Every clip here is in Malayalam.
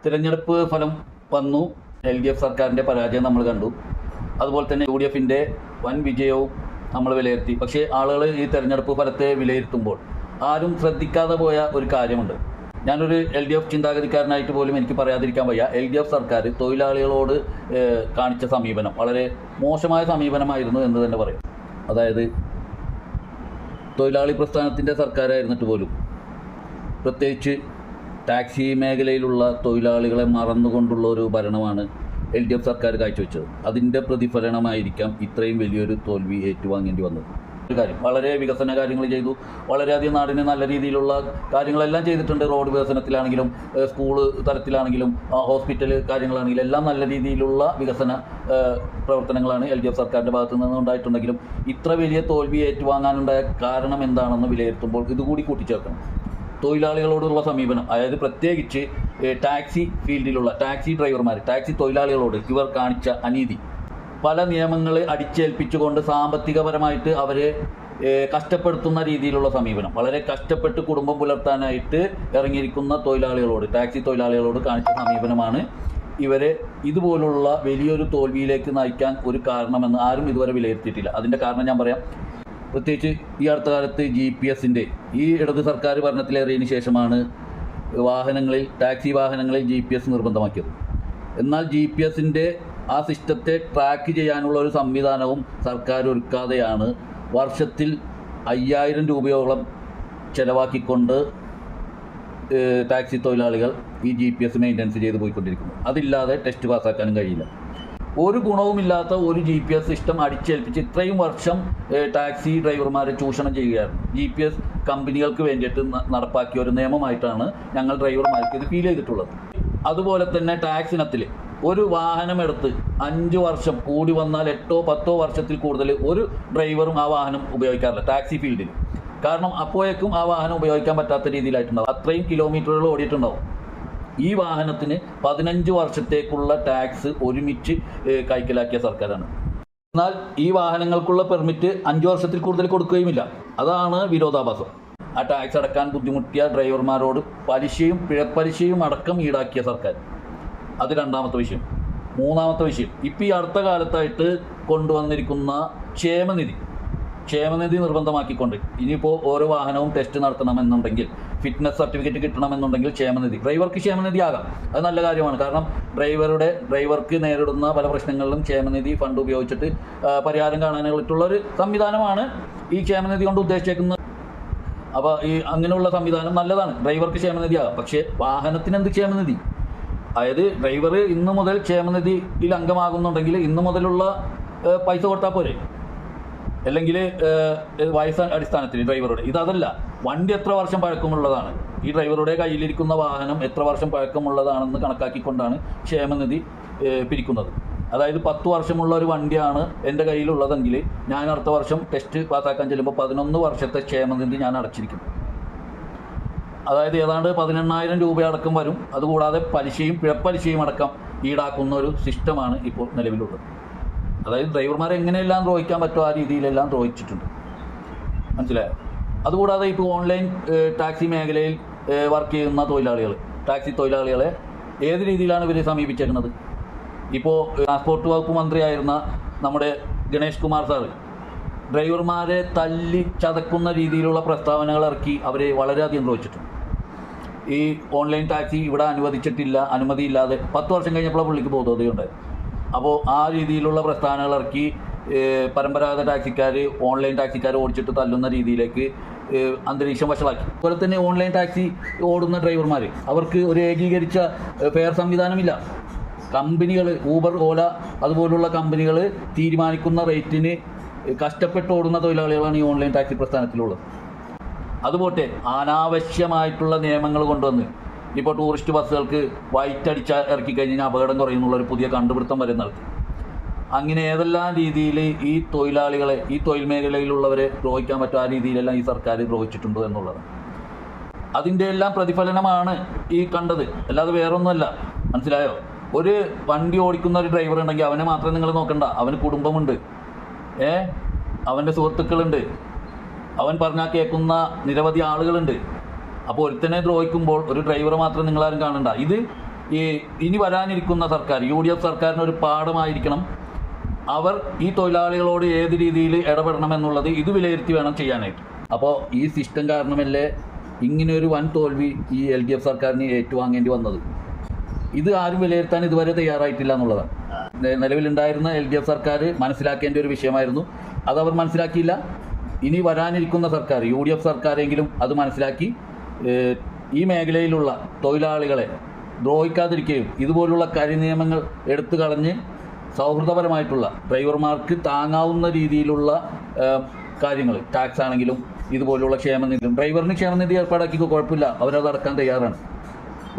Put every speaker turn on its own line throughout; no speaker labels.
തിരഞ്ഞെടുപ്പ് ഫലം വന്നു. LDF സർക്കാരിൻ്റെ പരാജയം നമ്മൾ കണ്ടു. അതുപോലെ തന്നെ UDFൻ്റെ വൻ വിജയവും നമ്മൾ വിലയിരുത്തി. പക്ഷേ ആളുകൾ ഈ തിരഞ്ഞെടുപ്പ് ഫലത്തെ വിലയിരുത്തുമ്പോൾ ആരും ശ്രദ്ധിക്കാതെ പോയ ഒരു കാര്യമുണ്ട്. ഞാനൊരു LDF ചിന്താഗതിക്കാരനായിട്ട് പോലും എനിക്ക് പറയാതിരിക്കാൻ വയ്യ. LDF സർക്കാർ തൊഴിലാളികളോട് കാണിച്ച സമീപനം വളരെ മോശമായ സമീപനമായിരുന്നു എന്ന് തന്നെ പറയും. അതായത് തൊഴിലാളി പ്രസ്ഥാനത്തിൻ്റെ സർക്കാരായിരുന്നിട്ട് പോലും പ്രത്യേകിച്ച് ടാക്സി മേഖലയിലുള്ള തൊഴിലാളികളെ മറന്നുകൊണ്ടുള്ള ഒരു ഭരണമാണ് LDF സർക്കാർ കാഴ്ചവെച്ചത്. അതിൻ്റെ പ്രതിഫലനമായിരിക്കാം ഇത്രയും വലിയൊരു തോൽവി ഏറ്റുവാങ്ങേണ്ടി വന്നത്. ഒരു കാര്യം, വളരെ വികസന കാര്യങ്ങൾ ചെയ്തു. വളരെയധികം നാടിന് നല്ല രീതിയിലുള്ള കാര്യങ്ങളെല്ലാം ചെയ്തിട്ടുണ്ട്. റോഡ് വികസനത്തിലാണെങ്കിലും സ്കൂള് തലത്തിലാണെങ്കിലും ഹോസ്പിറ്റൽ കാര്യങ്ങളാണെങ്കിലും എല്ലാം നല്ല രീതിയിലുള്ള വികസന പ്രവർത്തനങ്ങളാണ് LDF സർക്കാരിൻ്റെ ഭാഗത്തു നിന്ന് ഉണ്ടായിട്ടുണ്ടെങ്കിലും ഇത്ര വലിയ തോൽവി ഏറ്റുവാങ്ങാനുണ്ടായ കാരണം എന്താണെന്ന് വിലയിരുത്തുമ്പോൾ ഇതുകൂടി കൂട്ടിച്ചേർക്കണം. തൊഴിലാളികളോടുള്ള സമീപനം, അതായത് പ്രത്യേകിച്ച് ടാക്സി ഫീൽഡിലുള്ള ടാക്സി ഡ്രൈവർമാർ, ടാക്സി തൊഴിലാളികളോട് ഇവർ കാണിച്ച അനീതി, പല നിയമങ്ങൾ അടിച്ചേൽപ്പിച്ചുകൊണ്ട് സാമ്പത്തികപരമായിട്ട് അവരെ കഷ്ടപ്പെടുത്തുന്ന രീതിയിലുള്ള സമീപനം, വളരെ കഷ്ടപ്പെട്ട് കുടുംബം പുലർത്താനായിട്ട് ഇറങ്ങിയിരിക്കുന്ന തൊഴിലാളികളോട്, ടാക്സി തൊഴിലാളികളോട് കാണിച്ച സമീപനമാണ് ഇവരെ ഇതുപോലുള്ള വലിയൊരു തോൽവിയിലേക്ക് നയിക്കാൻ ഒരു കാരണമെന്ന് ആരും ഇതുവരെ വിലയിരുത്തിയിട്ടില്ല. അതിൻ്റെ കാരണം ഞാൻ പറയാം. പ്രത്യേകിച്ച് ഈ അടുത്ത കാലത്ത് GPS-ൻ്റെ ഈ ഇടത് സർക്കാർ ഭരണത്തിലേറിയതിന് ശേഷമാണ് വാഹനങ്ങളിൽ, ടാക്സി വാഹനങ്ങളിൽ GPS നിർബന്ധമാക്കിയത്. എന്നാൽ GPS-ൻ്റെ ആ സിസ്റ്റത്തെ ട്രാക്ക് ചെയ്യാനുള്ള ഒരു സംവിധാനവും സർക്കാർ ഒരുക്കാതെയാണ് വർഷത്തിൽ 5000 രൂപയോളം ചിലവാക്കിക്കൊണ്ട് ടാക്സി തൊഴിലാളികൾ ഈ GPS മെയിൻ്റനൻസ് ചെയ്ത് പോയിക്കൊണ്ടിരിക്കുന്നു. അതില്ലാതെ ടെസ്റ്റ് പാസ്സാക്കാനും കഴിയില്ല. ഒരു ഗുണവുമില്ലാത്ത ഒരു GPS സിസ്റ്റം അടിച്ചേൽപ്പിച്ച് ഇത്രയും വർഷം ടാക്സി ഡ്രൈവർമാരെ ചൂഷണം ചെയ്യുകയാണ്. GPS കമ്പനികൾക്ക് വേണ്ടിയിട്ട് നടപ്പാക്കിയ ഒരു നിയമമായിട്ടാണ് ഞങ്ങൾ ഡ്രൈവർമാർക്ക് ഇത് ഫീൽ ചെയ്തിട്ടുള്ളത്. അതുപോലെ തന്നെ ടാക്സ് ഇനത്തിൽ ഒരു വാഹനമെടുത്ത് 5 വർഷം കൂടി വന്നാൽ 8-10 വർഷത്തിൽ കൂടുതൽ ഒരു ഡ്രൈവറും ആ വാഹനം ഉപയോഗിക്കാറില്ല ടാക്സി ഫീൽഡിൽ. കാരണം അപ്പോഴേക്കും ആ വാഹനം ഉപയോഗിക്കാൻ പറ്റാത്ത രീതിയിലായിട്ടുണ്ടാവും. അത്രയും കിലോമീറ്ററുകൾ ഓടിയിട്ടുണ്ടാവും. ഈ വാഹനത്തിന് 15 വർഷത്തേക്കുള്ള ടാക്സ് ഒരുമിച്ച് കൈക്കലാക്കിയ സർക്കാരാണ്. എന്നാൽ ഈ വാഹനങ്ങൾക്കുള്ള പെർമിറ്റ് 5 വർഷത്തിൽ കൂടുതൽ കൊടുക്കുകയുമില്ല. അതാണ് വിരോധാഭാസം. ആ ടാക്സ് അടക്കാൻ ബുദ്ധിമുട്ടിയ ഡ്രൈവർമാരോട് പലിശയും പിഴപ്പലിശയും അടക്കം ഈടാക്കിയ സർക്കാർ. അത് രണ്ടാമത്തെ വിഷയം. മൂന്നാമത്തെ വിഷയം, ഇപ്പോൾ ഈ അടുത്ത കാലത്തായിട്ട് കൊണ്ടുവന്നിരിക്കുന്ന ക്ഷേമനിധി നിർബന്ധമാക്കിക്കൊണ്ട് ഇനിയിപ്പോൾ ഓരോ വാഹനവും ടെസ്റ്റ് നടത്തണമെന്നുണ്ടെങ്കിൽ, ഫിറ്റ്നസ് സർട്ടിഫിക്കറ്റ് കിട്ടണമെന്നുണ്ടെങ്കിൽ ഡ്രൈവർക്ക് ക്ഷേമനിധി ആകാം. അത് നല്ല കാര്യമാണ്. കാരണം ഡ്രൈവർക്ക് നേരിടുന്ന പല പ്രശ്നങ്ങളിലും ക്ഷേമനിധി ഫണ്ട് ഉപയോഗിച്ചിട്ട് പരിഹാരം കാണാനായിട്ടുള്ളൊരു സംവിധാനമാണ് ഈ ക്ഷേമനിധി കൊണ്ട് ഉദ്ദേശിക്കുന്നത്. അപ്പോൾ ഈ അങ്ങനെയുള്ള സംവിധാനം നല്ലതാണ്, ഡ്രൈവർക്ക് ക്ഷേമനിധി ആകാം. പക്ഷേ വാഹനത്തിന് എന്ത് ക്ഷേമനിധി? അതായത് ഡ്രൈവർ ഇന്ന് മുതൽ ക്ഷേമനിധിയിൽ അംഗമാകുന്നുണ്ടെങ്കിൽ ഇന്ന് മുതലുള്ള പൈസ കൊടുത്താൽ പോരെ, അല്ലെങ്കിൽ വയസ്സ് അടിസ്ഥാനത്തിൽ ഡ്രൈവറുടെ. ഇതല്ല, വണ്ടി എത്ര വർഷം പഴക്കമുള്ളതാണ്, ഈ ഡ്രൈവറുടെ കയ്യിലിരിക്കുന്ന വാഹനം എത്ര വർഷം പഴക്കമുള്ളതാണെന്ന് കണക്കാക്കിക്കൊണ്ടാണ് ക്ഷേമനിധി പിരിക്കുന്നത്. അതായത് 10 വർഷമുള്ള ഒരു വണ്ടിയാണ് എൻ്റെ കയ്യിലുള്ളതെങ്കിൽ ഞാൻ അടുത്ത വർഷം ടെസ്റ്റ് പാസ്സാക്കാൻ ചെല്ലുമ്പോൾ 11 വർഷത്തെ ക്ഷേമനിധി ഞാൻ അടച്ചിരിക്കും. അതായത് ഏതാണ്ട് 18,000 രൂപ അടക്കം വരും. അതുകൂടാതെ പലിശയും പിഴപ്പലിശയും അടക്കം ഈടാക്കുന്ന ഒരു സിസ്റ്റമാണ് ഇപ്പോൾ നിലവിലുള്ളത്. അതായത് ഡ്രൈവർമാരെ എങ്ങനെയെല്ലാം ദ്രോഹിക്കാൻ പറ്റുമോ ആ രീതിയിലെല്ലാം ദ്രോഹിച്ചിട്ടുണ്ട്. മനസ്സിലായോ? അതുകൂടാതെ ഇപ്പോൾ ഓൺലൈൻ ടാക്സി മേഖലയിൽ വർക്ക് ചെയ്യുന്ന ടാക്സി തൊഴിലാളികളെ ഏത് രീതിയിലാണ് ഇവർ സമീപിച്ചേക്കുന്നത്? ഇപ്പോൾ ട്രാൻസ്പോർട്ട് വകുപ്പ് മന്ത്രിയായിരുന്ന നമ്മുടെ ഗണേഷ് കുമാർ സാറ് ഡ്രൈവർമാരെ തല്ലി ചതക്കുന്ന രീതിയിലുള്ള പ്രസ്താവനകൾ ഇറക്കി അവരെ വളരെയധികം ദ്രോഹിച്ചിട്ടുണ്ട്. ഈ ഓൺലൈൻ ടാക്സി ഇവിടെ അനുമതിയില്ലാതെ 10 വർഷം കഴിഞ്ഞപ്പോൾ പുള്ളിക്ക് ബോധോദയുണ്ടായി. അപ്പോൾ ആ രീതിയിലുള്ള പ്രസ്താവനകൾ ഇറക്കി പരമ്പരാഗത ഓൺലൈൻ ടാക്സിക്കാർ ഓടിച്ചിട്ട് തല്ലുന്ന രീതിയിലേക്ക് അന്തരീക്ഷം വഷളാക്കി. അതുപോലെ തന്നെ ഓൺലൈൻ ടാക്സി ഓടുന്ന ഡ്രൈവർമാർ, അവർക്ക് ഒരു ഏകീകരിച്ച ഫെയർ സംവിധാനമില്ല. കമ്പനികൾ, ഊബർ, ഓല അതുപോലുള്ള കമ്പനികൾ തീരുമാനിക്കുന്ന റേറ്റിന് കഷ്ടപ്പെട്ട് ഓടുന്ന തൊഴിലാളികളാണ് ഈ ഓൺലൈൻ ടാക്സി പ്രസ്ഥാനത്തിലുള്ളത്. അതുപോട്ടെ അനാവശ്യമായിട്ടുള്ള നിയമങ്ങൾ കൊണ്ടുവന്ന് ഇപ്പോൾ ടൂറിസ്റ്റ് ബസ്സുകൾക്ക് വൈറ്റ് അടിച്ച് ഇറക്കി കഴിഞ്ഞാൽ അപകടം കുറയുന്നുള്ളൊരു പുതിയ കണ്ടുപിടുത്തം വരെ നടത്തി. അങ്ങനെ ഏതെല്ലാം രീതിയിൽ ഈ തൊഴിലാളികളെ, ഈ തൊഴിൽ മേഖലയിലുള്ളവരെ ദ്രോഹിക്കാൻ പറ്റും ആ രീതിയിലെല്ലാം ഈ സർക്കാർ ദ്രോഹിച്ചിട്ടുണ്ടോ എന്നുള്ളത്. അതിൻ്റെ എല്ലാം പ്രതിഫലനമാണ് ഈ കണ്ടത്, അല്ലാതെ വേറൊന്നുമല്ല. മനസ്സിലായോ? ഒരു വണ്ടി ഓടിക്കുന്ന ഒരു ഡ്രൈവർ ഉണ്ടെങ്കിൽ അവനെ മാത്രം നിങ്ങൾ നോക്കണ്ട, അവന് കുടുംബമുണ്ട്, അവൻ്റെ സുഹൃത്തുക്കളുണ്ട്, അവൻ പറഞ്ഞാൽ കേൾക്കുന്ന നിരവധി ആളുകളുണ്ട്. അപ്പോൾ ഒരുത്തനെ ദ്രോഹിക്കുമ്പോൾ ഒരു ഡ്രൈവറെ മാത്രം നിങ്ങളാരും കാണണ്ട. ഇത് ഇനി വരാനിരിക്കുന്ന സർക്കാർ UDF സർക്കാരിന് ഒരു പാഠമായിരിക്കണം. അവർ ഈ തൊഴിലാളികളോട് ഏത് രീതിയിൽ ഇടപെടണമെന്നുള്ളത് ഇത് വിലയിരുത്തി വേണം ചെയ്യാനായിട്ട്. അപ്പോൾ ഈ സിസ്റ്റം കാരണമല്ലേ ഇങ്ങനെയൊരു വൻ തോൽവി ഈ LDF സർക്കാരിന് ഏറ്റുവാങ്ങേണ്ടി വന്നത്. ഇത് ആരും വിലയിരുത്താൻ ഇതുവരെ തയ്യാറായിട്ടില്ല എന്നുള്ളതാണ്. നിലവിലുണ്ടായിരുന്ന LDF സർക്കാർ മനസ്സിലാക്കേണ്ട ഒരു വിഷയമായിരുന്നു. അതവർ മനസ്സിലാക്കിയില്ല. ഇനി വരാനിരിക്കുന്ന സർക്കാർ UDF സർക്കാരെങ്കിലും അത് മനസ്സിലാക്കി ഈ മേഖലയിലുള്ള തൊഴിലാളികളെ ദ്രോഹിക്കാതിരിക്കുകയും ഇതുപോലുള്ള കരിനിയമങ്ങൾ എടുത്തു കളഞ്ഞ് സൗഹൃദപരമായിട്ടുള്ള ഡ്രൈവർമാർക്ക് താങ്ങാവുന്ന രീതിയിലുള്ള കാര്യങ്ങൾ, ടാക്സ് ആണെങ്കിലും ഇതുപോലുള്ള ക്ഷേമനിധി, ഡ്രൈവറിന് ക്ഷേമനിധി ഏർപ്പാടാക്കിക്കോ, കുഴപ്പമില്ല, അവരത് അടക്കാൻ തയ്യാറാണ്.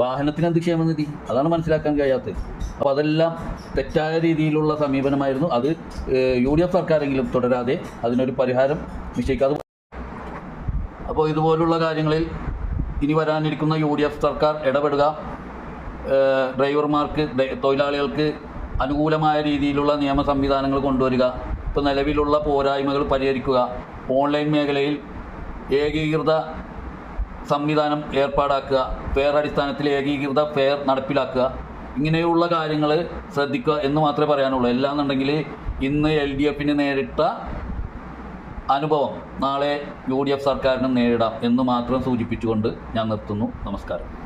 വാഹനത്തിന് എന്ത് ക്ഷേമനിധി, അതാണ് മനസ്സിലാക്കാൻ കഴിയാത്തത്. അപ്പോൾ അതെല്ലാം തെറ്റായ രീതിയിലുള്ള സമീപനമായിരുന്നു. അത് UDF സർക്കാരെങ്കിലും തുടരാതെ അതിനൊരു പരിഹാരം നിശ്ചയിക്കാതെ. അപ്പോൾ ഇതുപോലുള്ള കാര്യങ്ങളിൽ ഇനി വരാനിരിക്കുന്ന UDF സർക്കാർ ഇടപെടുക, ഡ്രൈവർമാർക്ക്, തൊഴിലാളികൾക്ക് അനുകൂലമായ രീതിയിലുള്ള നിയമ സംവിധാനങ്ങൾ കൊണ്ടുവരിക, ഇപ്പോൾ നിലവിലുള്ള പോരായ്മകൾ പരിഹരിക്കുക, ഓൺലൈൻ മേഖലയിൽ ഏകീകൃത സംവിധാനം ഏർപ്പാടാക്കുക, ഫെയർ അടിസ്ഥാനത്തിൽ ഏകീകൃത ഫെയർ നടപ്പിലാക്കുക, ഇങ്ങനെയുള്ള കാര്യങ്ങൾ ശ്രദ്ധിക്കുക എന്ന് മാത്രമേ പറയാനുള്ളൂ. എല്ലാന്നുണ്ടെങ്കിൽ ഇന്ന് LDFന് നേരിട്ട അനുഭവം നാളെ UDF സർക്കാരിനും നേരിടാം എന്ന് മാത്രം സൂചിപ്പിച്ചുകൊണ്ട് ഞാൻ നിർത്തുന്നു. നമസ്കാരം.